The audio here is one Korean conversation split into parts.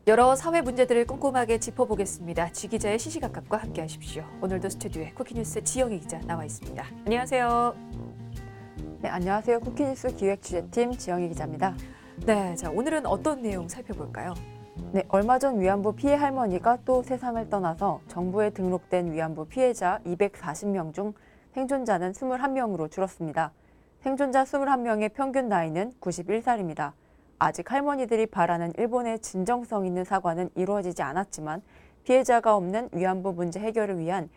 여러 사회 문제들을 꼼꼼하게 짚어보겠습니다. 지 기자의 시시각각과 함께 하십시오. 오늘도 스튜디오에 쿠키뉴스 지영희 기자 나와 있습니다. 안녕하세요. 네, 안녕하세요. 쿠키뉴스 기획취재팀 지영희 기자입니다. 네, 자 오늘은 어떤 내용 살펴볼까요? 네, 얼마 전 위안부 피해 할머니가 또 세상을 떠나서 정부에 등록된 위안부 피해자 240명 중 생존자는 21명으로 줄었습니다. 생존자 21명의 평균 나이는 91살입니다. 아직 할머니들이 바라는 일본의 진정성 있는 사과는 이루어지지 않았지만 피해자가 없는 위안부 문제 해결을 위한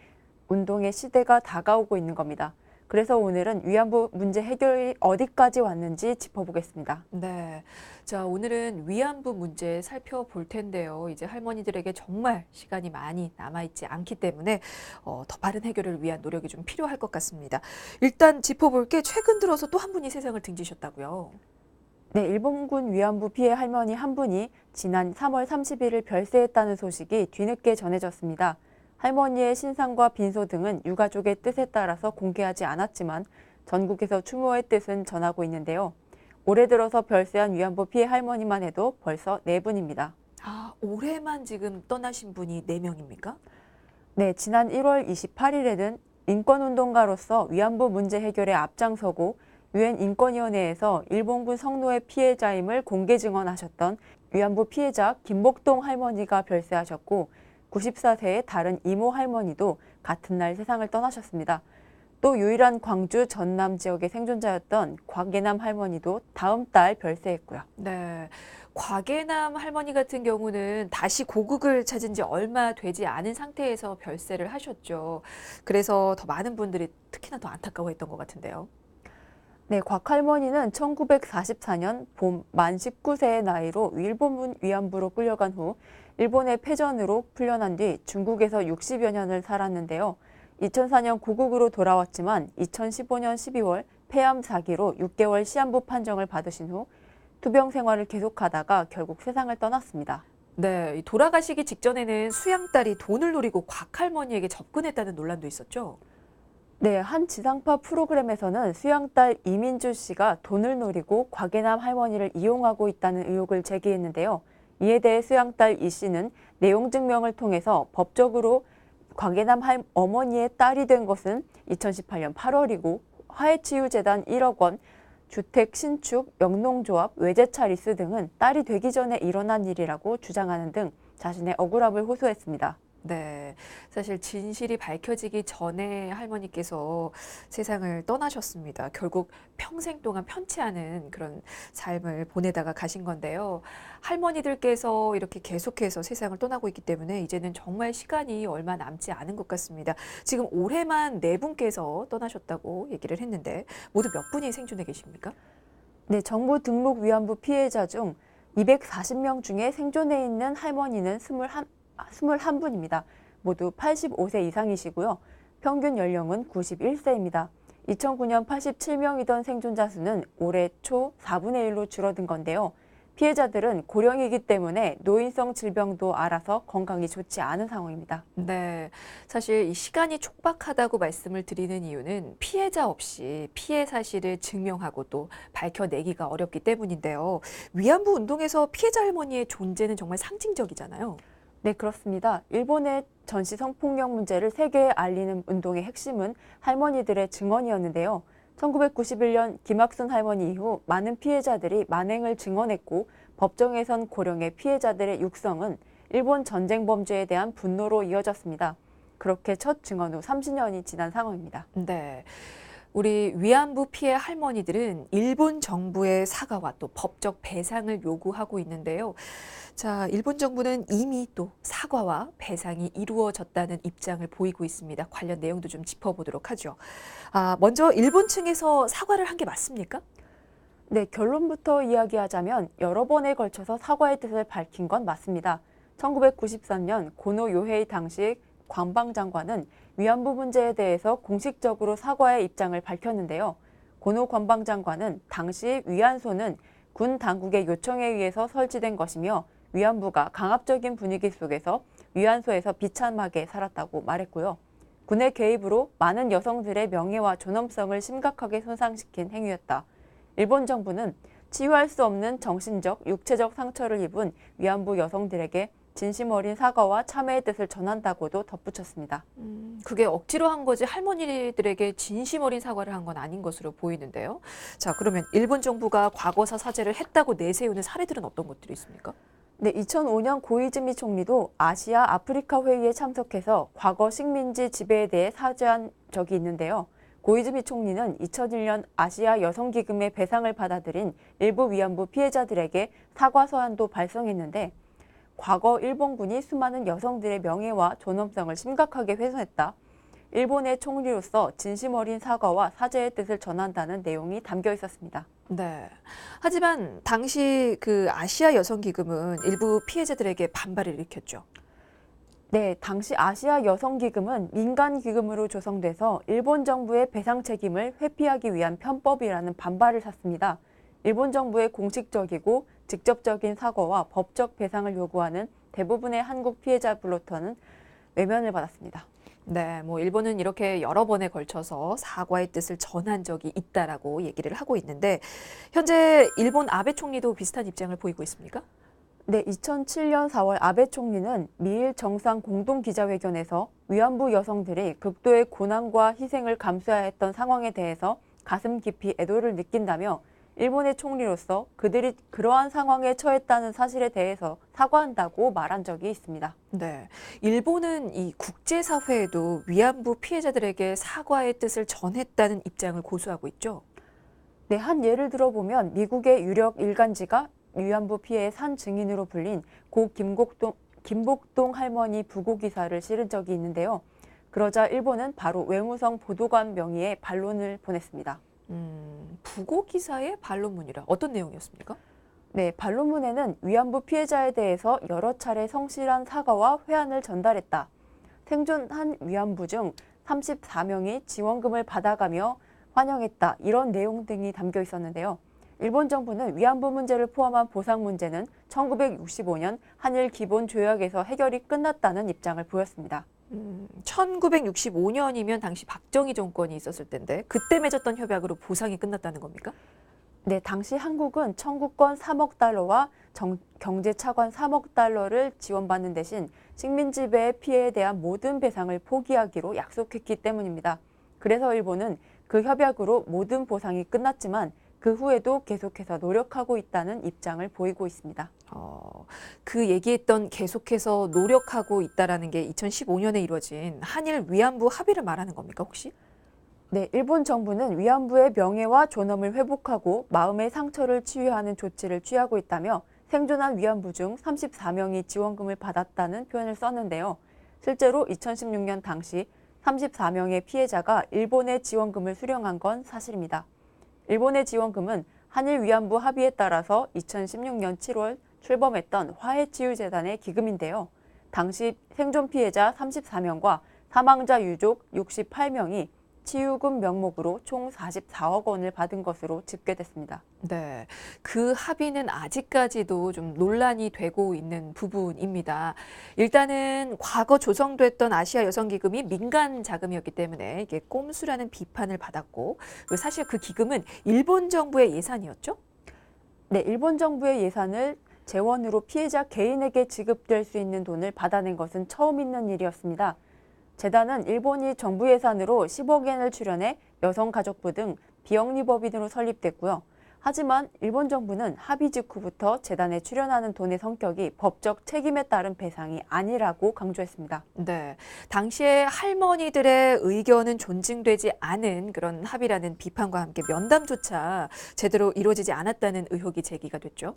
운동의 시대가 다가오고 있는 겁니다. 그래서 오늘은 위안부 문제 해결이 어디까지 왔는지 짚어보겠습니다. 네, 자 오늘은 위안부 문제 살펴볼 텐데요. 이제 할머니들에게 정말 시간이 많이 남아있지 않기 때문에 더 빠른 해결을 위한 노력이 좀 필요할 것 같습니다. 일단 짚어볼 게 최근 들어서 또 한 분이 세상을 등지셨다고요. 네, 일본군 위안부 피해 할머니 한 분이 지난 3월 30일을 별세했다는 소식이 뒤늦게 전해졌습니다. 할머니의 신상과 빈소 등은 유가족의 뜻에 따라서 공개하지 않았지만 전국에서 추모의 뜻은 전하고 있는데요. 올해 들어서 별세한 위안부 피해 할머니만 해도 벌써 4분입니다. 아, 올해만 지금 떠나신 분이 4명입니까? 네, 지난 1월 28일에는 인권운동가로서 위안부 문제 해결에 앞장서고 유엔 인권위원회에서 일본군 성노예 피해자임을 공개 증언하셨던 위안부 피해자 김복동 할머니가 별세하셨고 94세의 다른 이모 할머니도 같은 날 세상을 떠나셨습니다. 또 유일한 광주 전남 지역의 생존자였던 곽예남 할머니도 다음 달 별세했고요. 네, 곽예남 할머니 같은 경우는 다시 고국을 찾은 지 얼마 되지 않은 상태에서 별세를 하셨죠. 그래서 더 많은 분들이 특히나 더 안타까워했던 것 같은데요. 네, 곽 할머니는 1944년 봄 만 19세의 나이로 일본군 위안부로 끌려간 후 일본의 패전으로 풀려난 뒤 중국에서 60여 년을 살았는데요. 2004년 고국으로 돌아왔지만 2015년 12월 폐암 사기로 6개월 시한부 판정을 받으신 후 투병 생활을 계속하다가 결국 세상을 떠났습니다. 네, 돌아가시기 직전에는 수양딸이 돈을 노리고 곽 할머니에게 접근했다는 논란도 있었죠. 네, 한 지상파 프로그램에서는 수양딸 이민주 씨가 돈을 노리고 곽예남 할머니를 이용하고 있다는 의혹을 제기했는데요. 이에 대해 수양딸 이 씨는 내용 증명을 통해서 법적으로 곽예남 어머니의 딸이 된 것은 2018년 8월이고 화해치유재단 1억 원, 주택 신축, 영농조합, 외제차 리스 등은 딸이 되기 전에 일어난 일이라고 주장하는 등 자신의 억울함을 호소했습니다. 네, 사실 진실이 밝혀지기 전에 할머니께서 세상을 떠나셨습니다. 결국 평생 동안 편치 않은 그런 삶을 보내다가 가신 건데요. 할머니들께서 이렇게 계속해서 세상을 떠나고 있기 때문에 이제는 정말 시간이 얼마 남지 않은 것 같습니다. 지금 올해만 4분께서 떠나셨다고 얘기를 했는데 모두 몇 분이 생존해 계십니까? 네, 정부 등록 위안부 피해자 중 240명 중에 생존해 있는 할머니는 21분입니다. 모두 85세 이상이시고요. 평균 연령은 91세입니다. 2009년 87명이던 생존자 수는 올해 초 4분의 1로 줄어든 건데요. 피해자들은 고령이기 때문에 노인성 질병도 알아서 건강이 좋지 않은 상황입니다. 네, 사실 이 시간이 촉박하다고 말씀을 드리는 이유는 피해자 없이 피해 사실을 증명하고 또 밝혀내기가 어렵기 때문인데요. 위안부 운동에서 피해자 할머니의 존재는 정말 상징적이잖아요. 네, 그렇습니다. 일본의 전시 성폭력 문제를 세계에 알리는 운동의 핵심은 할머니들의 증언이었는데요. 1991년 김학순 할머니 이후 많은 피해자들이 만행을 증언했고 법정에선 고령의 피해자들의 육성은 일본 전쟁 범죄에 대한 분노로 이어졌습니다. 그렇게 첫 증언 후 30년이 지난 상황입니다. 네. 우리 위안부 피해 할머니들은 일본 정부의 사과와 또 법적 배상을 요구하고 있는데요. 자, 일본 정부는 이미 또 사과와 배상이 이루어졌다는 입장을 보이고 있습니다. 관련 내용도 좀 짚어보도록 하죠. 먼저 일본 측에서 사과를 한 게 맞습니까? 네, 결론부터 이야기하자면 여러 번에 걸쳐서 사과의 뜻을 밝힌 건 맞습니다. 1993년 고노 요헤이 당시 관방장관은 위안부 문제에 대해서 공식적으로 사과의 입장을 밝혔는데요. 고노 관방장관은 당시 위안소는 군 당국의 요청에 의해서 설치된 것이며 위안부가 강압적인 분위기 속에서 위안소에서 비참하게 살았다고 말했고요. 군의 개입으로 많은 여성들의 명예와 존엄성을 심각하게 손상시킨 행위였다. 일본 정부는 치유할 수 없는 정신적, 육체적 상처를 입은 위안부 여성들에게 진심 어린 사과와 참회의 뜻을 전한다고도 덧붙였습니다. 그게 억지로 한 거지 할머니들에게 진심 어린 사과를 한 건 아닌 것으로 보이는데요. 자, 그러면 일본 정부가 과거사 사죄를 했다고 내세우는 사례들은 어떤 것들이 있습니까? 네, 2005년 고이즈미 총리도 아시아 아프리카 회의에 참석해서 과거 식민지 지배에 대해 사죄한 적이 있는데요. 고이즈미 총리는 2001년 아시아 여성기금의 배상을 받아들인 일부 위안부 피해자들에게 사과 서한도 발송했는데 과거 일본군이 수많은 여성들의 명예와 존엄성을 심각하게 훼손했다. 일본의 총리로서 진심 어린 사과와 사죄의 뜻을 전한다는 내용이 담겨 있었습니다. 네. 하지만 당시 그 아시아 여성기금은 일부 피해자들에게 반발을 일으켰죠. 네, 당시 아시아 여성기금은 민간기금으로 조성돼서 일본 정부의 배상 책임을 회피하기 위한 편법이라는 반발을 샀습니다. 일본 정부의 공식적이고 직접적인 사과와 법적 배상을 요구하는 대부분의 한국 피해자 불로터는 외면을 받았습니다. 네, 뭐 일본은 이렇게 여러 번에 걸쳐서 사과의 뜻을 전한 적이 있다라고 얘기를 하고 있는데 현재 일본 아베 총리도 비슷한 입장을 보이고 있습니까? 네, 2007년 4월 아베 총리는 미일 정상 공동 기자회견에서 위안부 여성들이 극도의 고난과 희생을 감수해야 했던 상황에 대해서 가슴 깊이 애도를 느낀다며 일본의 총리로서 그들이 그러한 상황에 처했다는 사실에 대해서 사과한다고 말한 적이 있습니다. 네, 일본은 이 국제사회에도 위안부 피해자들에게 사과의 뜻을 전했다는 입장을 고수하고 있죠. 네, 한 예를 들어보면 미국의 유력 일간지가 위안부 피해의 산 증인으로 불린 고 김복동 할머니 부고 기사를 실은 적이 있는데요. 그러자 일본은 바로 외무성 보도관 명의의 반론을 보냈습니다. 부고 기사의 반론문이라 어떤 내용이었습니까? 네, 반론문에는 위안부 피해자에 대해서 여러 차례 성실한 사과와 회한을 전달했다. 생존한 위안부 중 34명이 지원금을 받아가며 환영했다. 이런 내용 등이 담겨 있었는데요. 일본 정부는 위안부 문제를 포함한 보상 문제는 1965년 한일 기본 조약에서 해결이 끝났다는 입장을 보였습니다. 1965년이면 당시 박정희 정권이 있었을 텐데 그때 맺었던 협약으로 보상이 끝났다는 겁니까? 네, 당시 한국은 청구권 3억 달러와 경제 차관 3억 달러를 지원받는 대신 식민지배 피해에 대한 모든 배상을 포기하기로 약속했기 때문입니다. 그래서 일본은 그 협약으로 모든 보상이 끝났지만 그 후에도 계속해서 노력하고 있다는 입장을 보이고 있습니다. 그 얘기했던 계속해서 노력하고 있다라는 게 2015년에 이루어진 한일 위안부 합의를 말하는 겁니까, 혹시? 네, 일본 정부는 위안부의 명예와 존엄을 회복하고 마음의 상처를 치유하는 조치를 취하고 있다며 생존한 위안부 중 34명이 지원금을 받았다는 표현을 썼는데요. 실제로 2016년 당시 34명의 피해자가 일본의 지원금을 수령한 건 사실입니다. 일본의 지원금은 한일 위안부 합의에 따라서 2016년 7월 출범했던 화해치유재단의 기금인데요. 당시 생존 피해자 34명과 사망자 유족 68명이 치유금 명목으로 총 44억 원을 받은 것으로 집계됐습니다. 네, 그 합의는 아직까지도 좀 논란이 되고 있는 부분입니다. 일단은 과거 조성됐던 아시아 여성기금이 민간 자금이었기 때문에 이게 꼼수라는 비판을 받았고 그리고 사실 그 기금은 일본 정부의 예산이었죠? 네, 일본 정부의 예산을 재원으로 피해자 개인에게 지급될 수 있는 돈을 받아낸 것은 처음 있는 일이었습니다. 재단은 일본이 정부 예산으로 10억 엔을 출연해 여성가족부 등 비영리법인으로 설립됐고요. 하지만 일본 정부는 합의 직후부터 재단에 출연하는 돈의 성격이 법적 책임에 따른 배상이 아니라고 강조했습니다. 네, 당시에 할머니들의 의견은 존중되지 않은 그런 합의라는 비판과 함께 면담조차 제대로 이루어지지 않았다는 의혹이 제기가 됐죠.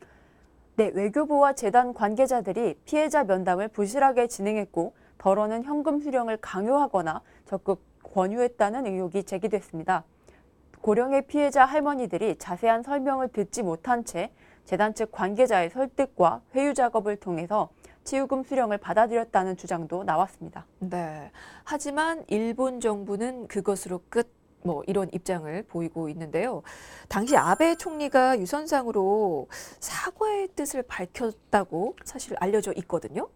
네, 외교부와 재단 관계자들이 피해자 면담을 부실하게 진행했고 덜어는 현금 수령을 강요하거나 적극 권유했다는 의혹이 제기됐습니다. 고령의 피해자 할머니들이 자세한 설명을 듣지 못한 채 재단 측 관계자의 설득과 회유 작업을 통해서 치유금 수령을 받아들였다는 주장도 나왔습니다. 네, 하지만 일본 정부는 그것으로 끝. 이런 입장을 보이고 있는데요. 당시 아베 총리가 유선상으로 사과의 뜻을 밝혔다고 사실 알려져 있거든요.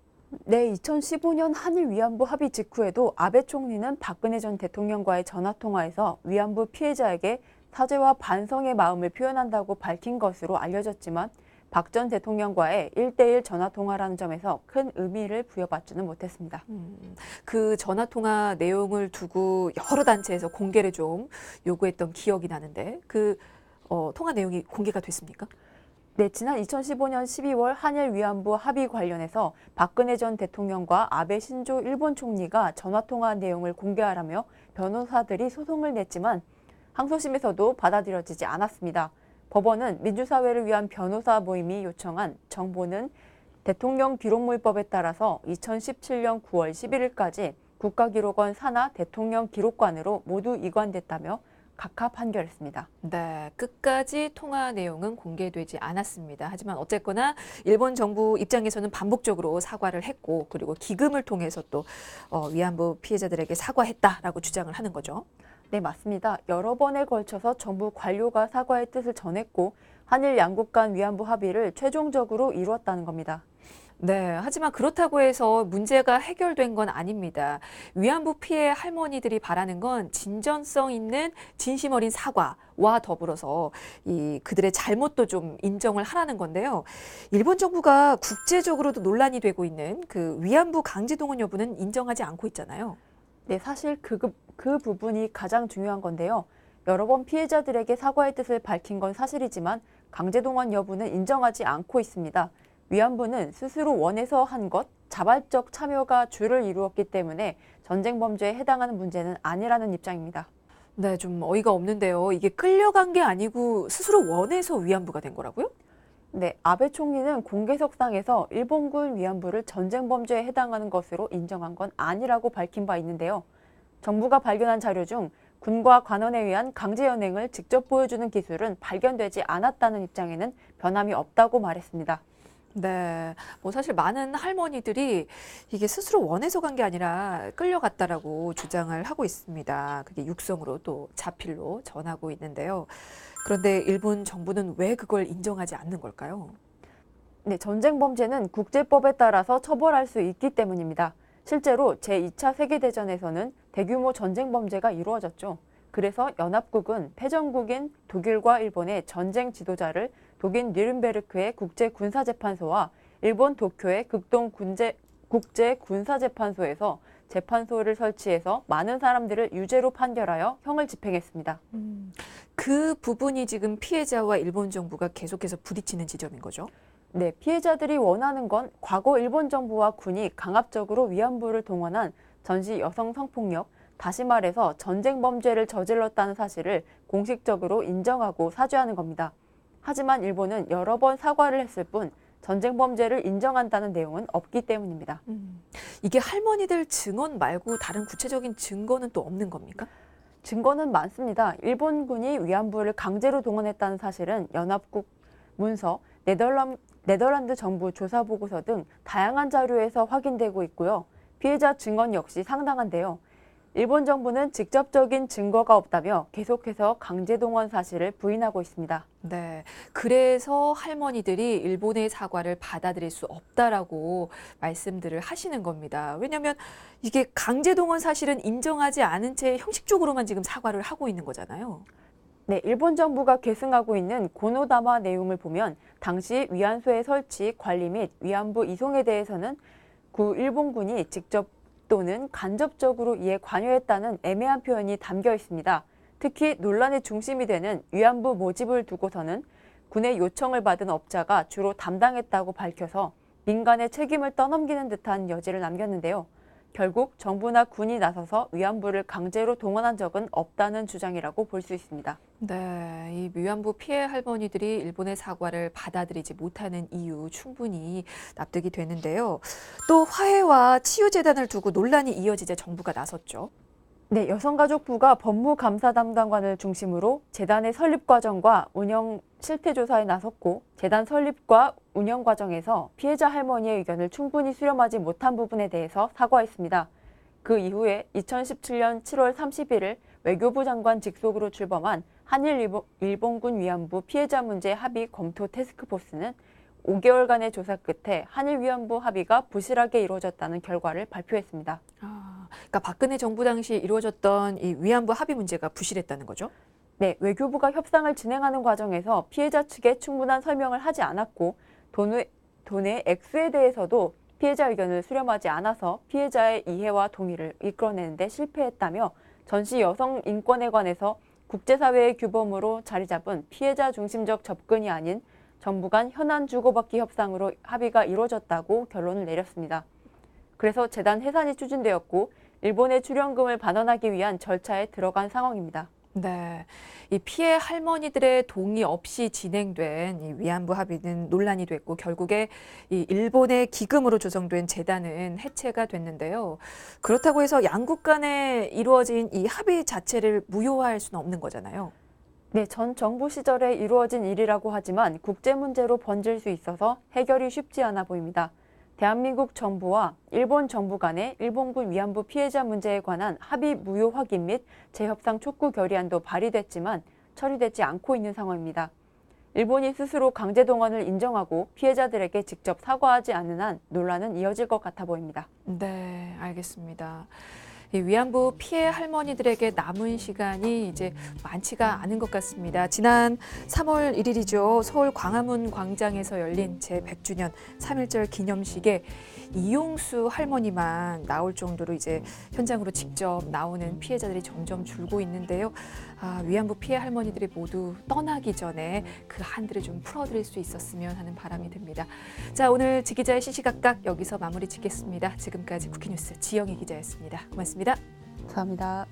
네, 2015년 한일 위안부 합의 직후에도 아베 총리는 박근혜 전 대통령과의 전화통화에서 위안부 피해자에게 사죄와 반성의 마음을 표현한다고 밝힌 것으로 알려졌지만 박 전 대통령과의 1대1 전화통화라는 점에서 큰 의미를 부여받지는 못했습니다. 그 전화 통화 내용을 두고 여러 단체에서 공개를 좀 요구했던 기억이 나는데 통화 내용이 공개가 됐습니까? 네, 지난 2015년 12월 한일 위안부 합의 관련해서 박근혜 전 대통령과 아베 신조 일본 총리가 전화통화 내용을 공개하라며 변호사들이 소송을 냈지만 항소심에서도 받아들여지지 않았습니다. 법원은 민주사회를 위한 변호사 모임이 요청한 정보는 대통령 기록물법에 따라서 2017년 9월 11일까지 국가기록원 산하 대통령 기록관으로 모두 이관됐다며 각하 판결했습니다. 네, 끝까지 통화 내용은 공개되지 않았습니다. 하지만 어쨌거나 일본 정부 입장에서는 반복적으로 사과를 했고 그리고 기금을 통해서 또 위안부 피해자들에게 사과했다라고 주장을 하는 거죠. 네, 맞습니다. 여러 번에 걸쳐서 정부 관료가 사과의 뜻을 전했고 한일 양국 간 위안부 합의를 최종적으로 이루었다는 겁니다. 네, 하지만 그렇다고 해서 문제가 해결된 건 아닙니다. 위안부 피해 할머니들이 바라는 건 진전성 있는 진심 어린 사과와 더불어서 그들의 잘못도 좀 인정을 하라는 건데요. 일본 정부가 국제적으로도 논란이 되고 있는 그 위안부 강제 동원 여부는 인정하지 않고 있잖아요. 네, 사실 그 부분이 가장 중요한 건데요. 여러 번 피해자들에게 사과의 뜻을 밝힌 건 사실이지만 강제동원 여부는 인정하지 않고 있습니다. 위안부는 스스로 원해서 한 것, 자발적 참여가 주를 이루었기 때문에 전쟁 범죄에 해당하는 문제는 아니라는 입장입니다. 네, 좀 어이가 없는데요. 이게 끌려간 게 아니고 스스로 원해서 위안부가 된 거라고요? 네, 아베 총리는 공개석상에서 일본군 위안부를 전쟁 범죄에 해당하는 것으로 인정한 건 아니라고 밝힌 바 있는데요. 정부가 발견한 자료 중 군과 관원에 의한 강제 연행을 직접 보여주는 기술은 발견되지 않았다는 입장에는 변함이 없다고 말했습니다. 네, 뭐 사실 많은 할머니들이 이게 스스로 원해서 간 게 아니라 끌려갔다라고 주장을 하고 있습니다. 그게 육성으로 또 자필로 전하고 있는데요. 그런데 일본 정부는 왜 그걸 인정하지 않는 걸까요? 네, 전쟁 범죄는 국제법에 따라서 처벌할 수 있기 때문입니다. 실제로 제2차 세계대전에서는 대규모 전쟁 범죄가 이루어졌죠. 그래서 연합국은 패전국인 독일과 일본의 전쟁 지도자를 독일 뉘른베르크의 국제군사재판소와 일본 도쿄의 국제군사재판소에서 재판소를 설치해서 많은 사람들을 유죄로 판결하여 형을 집행했습니다. 그 부분이 지금 피해자와 일본 정부가 계속해서 부딪히는 지점인 거죠? 네, 피해자들이 원하는 건 과거 일본 정부와 군이 강압적으로 위안부를 동원한 전시 여성 성폭력, 다시 말해서 전쟁 범죄를 저질렀다는 사실을 공식적으로 인정하고 사죄하는 겁니다. 하지만 일본은 여러 번 사과를 했을 뿐 전쟁 범죄를 인정한다는 내용은 없기 때문입니다. 이게 할머니들 증언 말고 다른 구체적인 증거는 또 없는 겁니까? 증거는 많습니다. 일본군이 위안부를 강제로 동원했다는 사실은 연합국 문서, 네덜란드 정부 조사 보고서 등 다양한 자료에서 확인되고 있고요. 피해자 증언 역시 상당한데요. 일본 정부는 직접적인 증거가 없다며 계속해서 강제동원 사실을 부인하고 있습니다. 네. 그래서 할머니들이 일본의 사과를 받아들일 수 없다라고 말씀들을 하시는 겁니다. 왜냐하면 이게 강제동원 사실은 인정하지 않은 채 형식적으로만 지금 사과를 하고 있는 거잖아요. 네, 일본 정부가 계승하고 있는 고노다마 내용을 보면 당시 위안소의 설치, 관리 및 위안부 이송에 대해서는 일본군이 직접 또는 간접적으로 이에 관여했다는 애매한 표현이 담겨 있습니다. 특히 논란의 중심이 되는 위안부 모집을 두고서는 군의 요청을 받은 업자가 주로 담당했다고 밝혀서 민간의 책임을 떠넘기는 듯한 여지를 남겼는데요. 결국 정부나 군이 나서서 위안부를 강제로 동원한 적은 없다는 주장이라고 볼 수 있습니다. 네, 이 위안부 피해 할머니들이 일본의 사과를 받아들이지 못하는 이유 충분히 납득이 되는데요. 또 화해와 치유재단을 두고 논란이 이어지자 정부가 나섰죠. 네, 여성가족부가 법무감사 담당관을 중심으로 재단의 설립 과정과 운영 실태조사에 나섰고 재단 설립과 운영 과정에서 피해자 할머니의 의견을 충분히 수렴하지 못한 부분에 대해서 사과했습니다. 그 이후에 2017년 7월 31일 외교부 장관 직속으로 출범한 한일 일본군 위안부 피해자 문제 합의 검토 태스크포스는 5개월간의 조사 끝에 한일 위안부 합의가 부실하게 이루어졌다는 결과를 발표했습니다. 그러니까 박근혜 정부 당시 이루어졌던 이 위안부 합의 문제가 부실했다는 거죠? 네, 외교부가 협상을 진행하는 과정에서 피해자 측에 충분한 설명을 하지 않았고 돈의 액수에 대해서도 피해자 의견을 수렴하지 않아서 피해자의 이해와 동의를 이끌어내는 데 실패했다며 전시 여성 인권에 관해서 국제사회의 규범으로 자리 잡은 피해자 중심적 접근이 아닌 정부 간 현안 주고받기 협상으로 합의가 이루어졌다고 결론을 내렸습니다. 그래서 재단 해산이 추진되었고 일본의 출연금을 반환하기 위한 절차에 들어간 상황입니다. 네, 이 피해 할머니들의 동의 없이 진행된 이 위안부 합의는 논란이 됐고 결국에 이 일본의 기금으로 조성된 재단은 해체가 됐는데요. 그렇다고 해서 양국 간에 이루어진 이 합의 자체를 무효화할 수는 없는 거잖아요. 네, 전 정부 시절에 이루어진 일이라고 하지만 국제 문제로 번질 수 있어서 해결이 쉽지 않아 보입니다. 대한민국 정부와 일본 정부 간의 일본군 위안부 피해자 문제에 관한 합의 무효 확인 및 재협상 촉구 결의안도 발의됐지만 처리되지 않고 있는 상황입니다. 일본이 스스로 강제 동원을 인정하고 피해자들에게 직접 사과하지 않는 한 논란은 이어질 것 같아 보입니다. 네, 알겠습니다. 이 위안부 피해 할머니들에게 남은 시간이 이제 많지가 않은 것 같습니다. 지난 3월 1일이죠. 서울 광화문 광장에서 열린 제100주년 3.1절 기념식에 이용수 할머니만 나올 정도로 이제 현장으로 직접 나오는 피해자들이 점점 줄고 있는데요. 위안부 피해 할머니들이 모두 떠나기 전에 그 한들을 좀 풀어드릴 수 있었으면 하는 바람이 듭니다. 자, 오늘 지기자의 시시각각 여기서 마무리 짓겠습니다. 지금까지 쿠키뉴스 지영희 기자였습니다. 고맙습니다. 감사합니다.